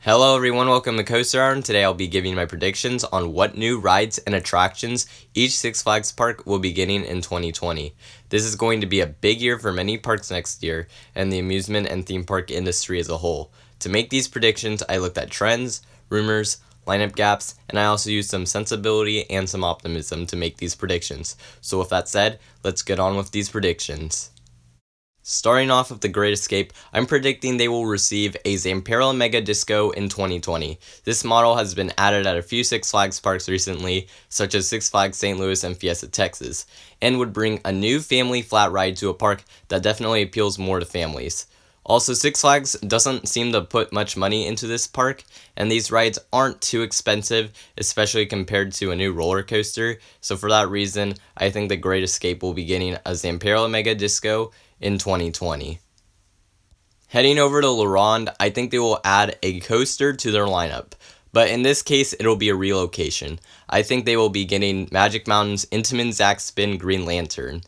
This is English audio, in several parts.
Hello everyone, welcome to Coaster Hour, and today I'll be giving my predictions on what new rides and attractions each Six Flags park will be getting in 2020. This is going to be a big year for many parks next year, and the amusement and theme park industry as a whole. To make these predictions, I looked at trends, rumors, lineup gaps, and I also used some sensibility and some optimism to make these predictions. So with that said, let's get on with these predictions. Starting off with the Great Escape, I'm predicting they will receive a Zamperla Mega Disco in 2020. This model has been added at a few Six Flags parks recently, such as Six Flags St. Louis and Fiesta, Texas, and would bring a new family flat ride to a park that definitely appeals more to families. Also, Six Flags doesn't seem to put much money into this park, and these rides aren't too expensive, especially compared to a new roller coaster, so for that reason, I think the Great Escape will be getting a Zamperla Mega Disco in 2020. Heading over to Ronde, I think they will add a coaster to their lineup, but in this case, it'll be a relocation. I think they will be getting Magic Mountain's Intamin Zacspin Green Lantern.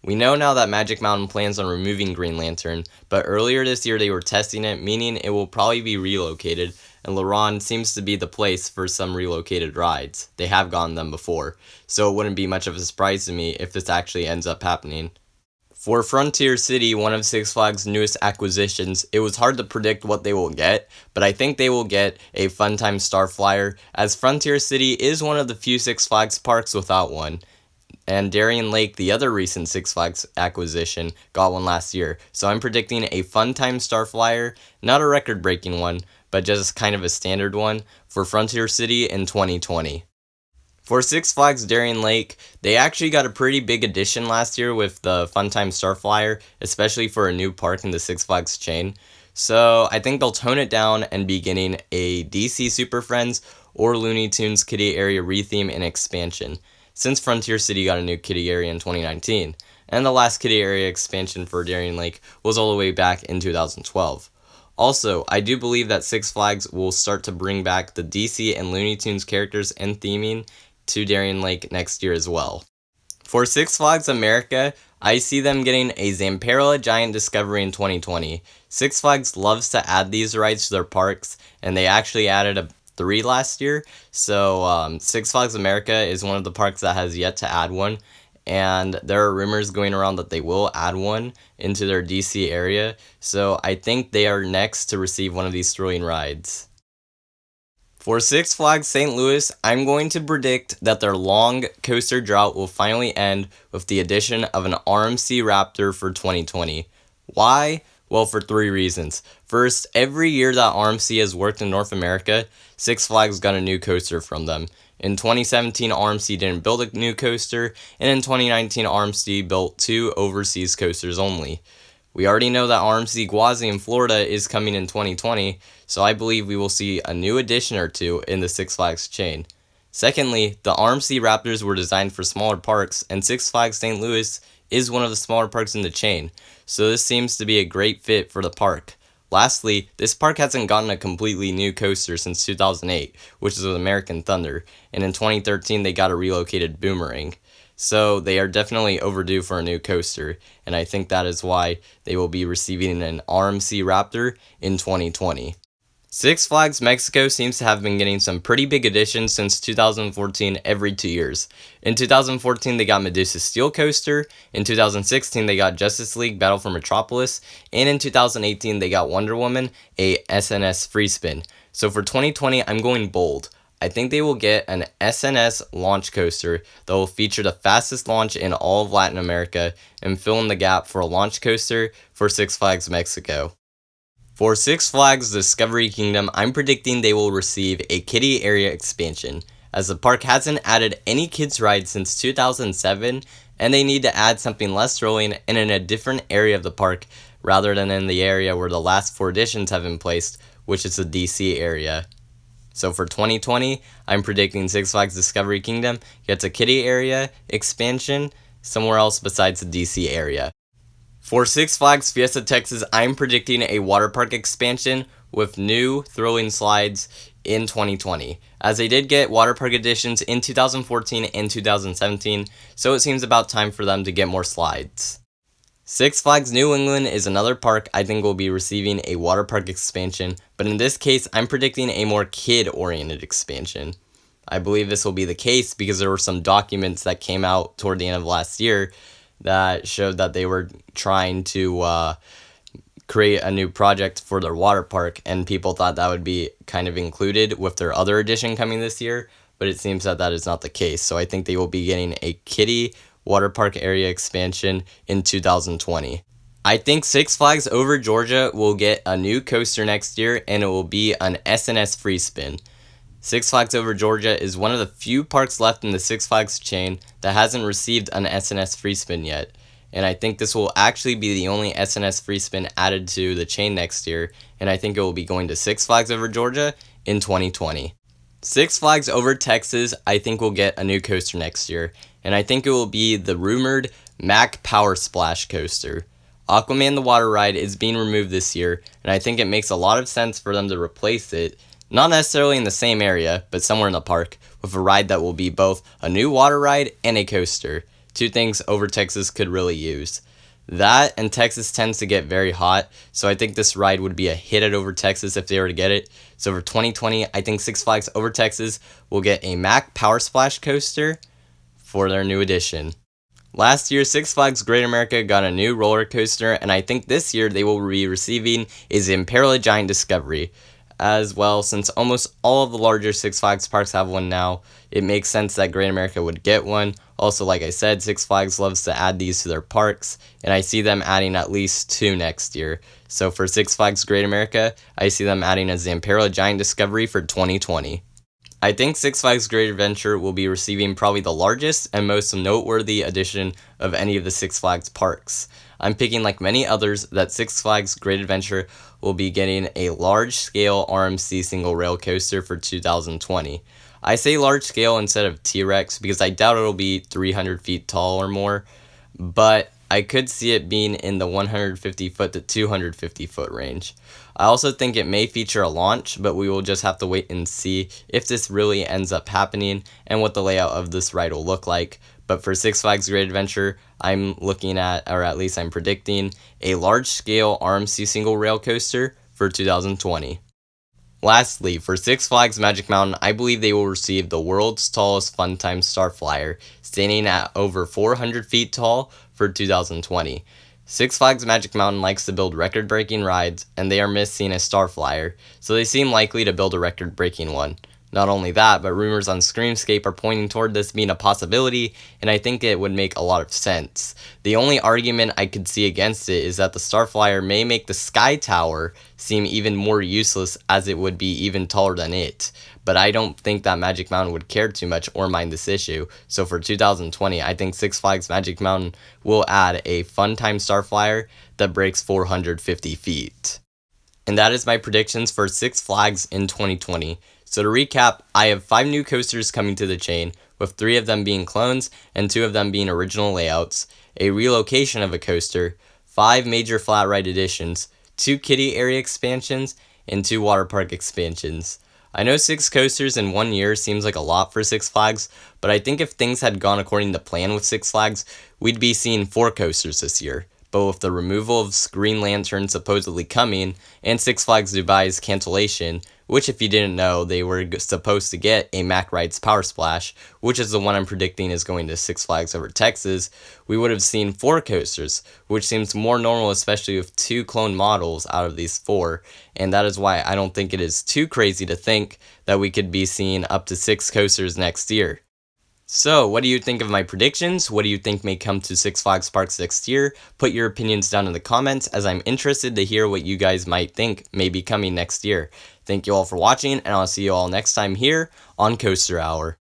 We know now that Magic Mountain plans on removing Green Lantern, but earlier this year they were testing it, meaning it will probably be relocated, and Ronde seems to be the place for some relocated rides. They have gotten them before, so it wouldn't be much of a surprise to me if this actually ends up happening. For Frontier City, one of Six Flags' newest acquisitions, it was hard to predict what they will get, but I think they will get a Funtime Starflyer, as Frontier City is one of the few Six Flags parks without one. And Darien Lake, the other recent Six Flags acquisition, got one last year. So I'm predicting a Funtime Starflyer, not a record-breaking one, but just kind of a standard one, for Frontier City in 2020. For Six Flags Darien Lake, they actually got a pretty big addition last year with the Funtime Starflyer, especially for a new park in the Six Flags chain. So I think they'll tone it down and be getting a DC Super Friends or Looney Tunes Kiddie area retheme and expansion, since Frontier City got a new Kiddie area in 2019, and the last Kiddie area expansion for Darien Lake was all the way back in 2012. Also, I do believe that Six Flags will start to bring back the DC and Looney Tunes characters and theming to Darien Lake next year as well. For Six Flags America, I see them getting a Zamperla Giant Discovery in 2020. Six Flags loves to add these rides to their parks, and they actually added 3 last year, so Six Flags America is one of the parks that has yet to add one, and there are rumors going around that they will add one into their DC area, so I think they are next to receive one of these thrilling rides. For Six Flags St. Louis, I'm going to predict that their long coaster drought will finally end with the addition of an RMC Raptor for 2020. Why? Well, for 3 reasons. First, every year that RMC has worked in North America, Six Flags got a new coaster from them. In 2017, RMC didn't build a new coaster, and in 2019, RMC built 2 overseas coasters only. We already know that RMC Gwazi in Florida is coming in 2020, so I believe we will see a new addition or 2 in the Six Flags chain. Secondly, the RMC Raptors were designed for smaller parks, and Six Flags St. Louis is one of the smaller parks in the chain, so this seems to be a great fit for the park. Lastly, this park hasn't gotten a completely new coaster since 2008, which is with American Thunder, and in 2013 they got a relocated Boomerang. So they are definitely overdue for a new coaster, and I think that is why they will be receiving an RMC Raptor in 2020. Six Flags Mexico seems to have been getting some pretty big additions since 2014 every 2 years. In 2014 they got Medusa's Steel Coaster, in 2016 they got Justice League Battle for Metropolis, and in 2018 they got Wonder Woman, a SNS free spin. So for 2020 I'm going bold. I think they will get an SNS launch coaster that will feature the fastest launch in all of Latin America and fill in the gap for a launch coaster for Six Flags Mexico. For Six Flags Discovery Kingdom, I'm predicting they will receive a Kiddie area expansion, as the park hasn't added any kids rides since 2007, and they need to add something less thrilling and in a different area of the park rather than in the area where the last 4 additions have been placed, which is the DC area. So for 2020, I'm predicting Six Flags Discovery Kingdom gets a Kiddie area expansion somewhere else besides the DC area. For Six Flags Fiesta Texas, I'm predicting a water park expansion with new thrilling slides in 2020, as they did get water park additions in 2014 and 2017, so it seems about time for them to get more slides. Six Flags New England is another park I think will be receiving a water park expansion, but in this case, I'm predicting a more kid-oriented expansion. I believe this will be the case because there were some documents that came out toward the end of last year that showed that they were trying to create a new project for their water park, and people thought that would be kind of included with their other addition coming this year, but it seems that that is not the case. So I think they will be getting a Kiddie water park area expansion in 2020. I think Six Flags Over Georgia will get a new coaster next year, and it will be an SNS free spin. Six Flags Over Georgia is one of the few parks left in the Six Flags chain that hasn't received an SNS free spin yet, and I think this will actually be the only SNS free spin added to the chain next year, and I think it will be going to Six Flags Over Georgia in 2020. Six Flags Over Texas I think will get a new coaster next year, and I think it will be the rumored Mack Power Splash coaster. Aquaman the Water Ride is being removed this year, and I think it makes a lot of sense for them to replace it, not necessarily in the same area, but somewhere in the park, with a ride that will be both a new water ride and a coaster. Two things Over Texas could really use. That, and Texas tends to get very hot, so I think this ride would be a hit at Over Texas if they were to get it. So for 2020, I think Six Flags Over Texas will get a Mack Power Splash coaster for their new addition. Last year, Six Flags Great America got a new roller coaster, and I think this year they will be receiving a Zamperla Giant Discovery. As well, since almost all of the larger Six Flags parks have one now, it makes sense that Great America would get one. Also, like I said, Six Flags loves to add these to their parks, and I see them adding at least 2 next year. So for Six Flags Great America, I see them adding a Zamperla Giant Discovery for 2020. I think Six Flags Great Adventure will be receiving probably the largest and most noteworthy addition of any of the Six Flags parks. I'm picking, like many others, that Six Flags Great Adventure will be getting a large-scale RMC single rail coaster for 2020. I say large-scale instead of T-Rex because I doubt it'll be 300 feet tall or more, but I could see it being in the 150 foot to 250 foot range. I also think it may feature a launch, but we will just have to wait and see if this really ends up happening and what the layout of this ride will look like. But for Six Flags Great Adventure, I'm looking at, or at least I'm predicting, a large-scale RMC single rail coaster for 2020. Lastly, for Six Flags Magic Mountain, I believe they will receive the world's tallest Funtime Starflyer, standing at over 400 feet tall for 2020. Six Flags Magic Mountain likes to build record-breaking rides, and they are missing a Starflyer, so they seem likely to build a record-breaking one. Not only that, but rumors on Screamscape are pointing toward this being a possibility, and I think it would make a lot of sense. The only argument I could see against it is that the Starflyer may make the Sky Tower seem even more useless, as it would be even taller than it. But I don't think that Magic Mountain would care too much or mind this issue, so for 2020, I think Six Flags Magic Mountain will add a Funtime Starflyer that breaks 450 feet. And that is my predictions for Six Flags in 2020. So to recap, I have 5 new coasters coming to the chain, with 3 of them being clones and 2 of them being original layouts, a relocation of a coaster, 5 major flat ride additions, 2 kiddie area expansions, and 2 water park expansions. I know 6 coasters in 1 year seems like a lot for Six Flags, but I think if things had gone according to plan with Six Flags, we'd be seeing 4 coasters this year. But with the removal of Green Lantern supposedly coming, and Six Flags Dubai's cancellation, which if you didn't know, they were supposed to get a Mack Rides Power Splash, which is the one I'm predicting is going to Six Flags Over Texas, we would have seen 4 coasters, which seems more normal, especially with 2 clone models out of these 4, and that is why I don't think it is too crazy to think that we could be seeing up to 6 coasters next year. So, what do you think of my predictions? What do you think may come to Six Flags Parks next year? Put your opinions down in the comments, as I'm interested to hear what you guys might think may be coming next year. Thank you all for watching, and I'll see you all next time here on Coaster Hour.